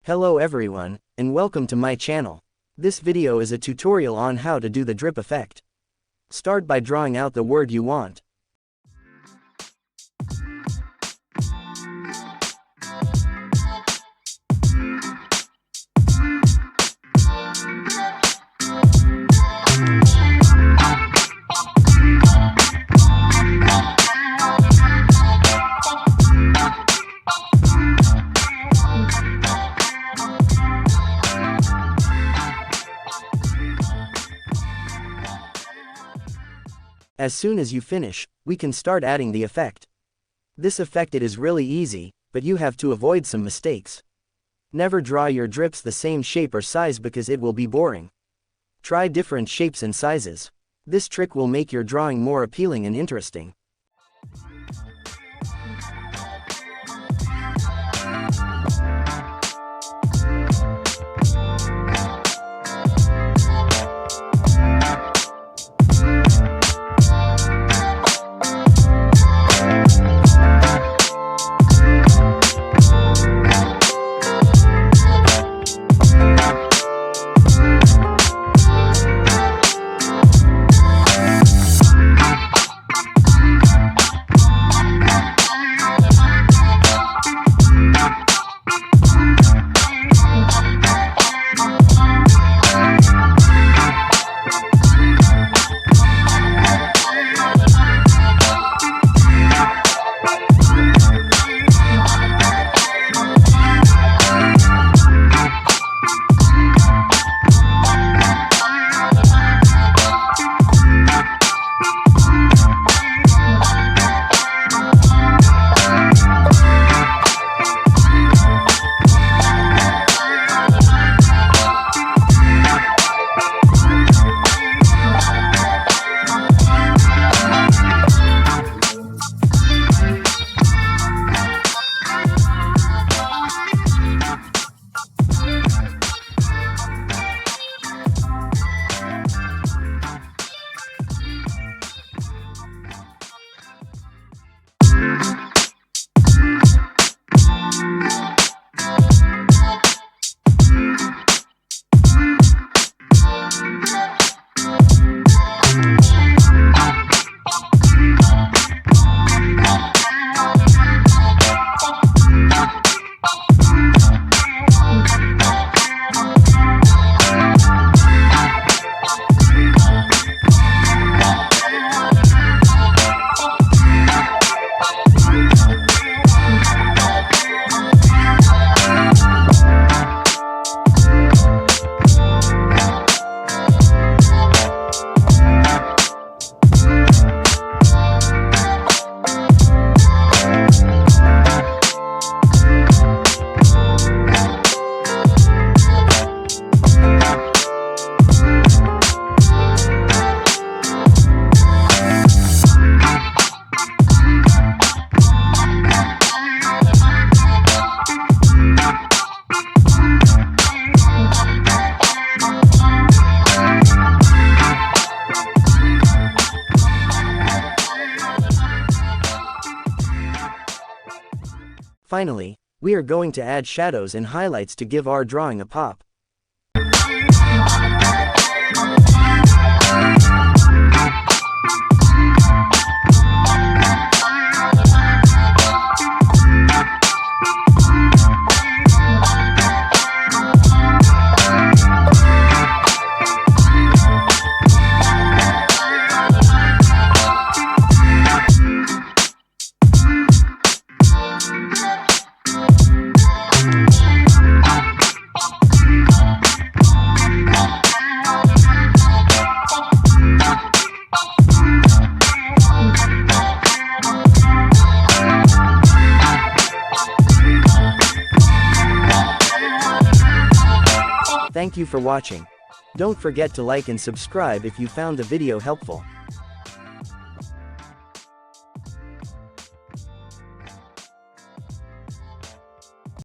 Hello everyone, and welcome to my channel. This video is a tutorial on how to do the drip effect. Start by drawing out the word you want. As soon as you finish, we can start adding the effect. This effect is really easy, but you have to avoid some mistakes. Never draw your drips the same shape or size because it will be boring. Try different shapes and sizes. This trick will make your drawing more appealing and interesting. Finally, we are going to add shadows and highlights to give our drawing a pop. Thank you for watching. Don't forget to like and subscribe if you found the video helpful.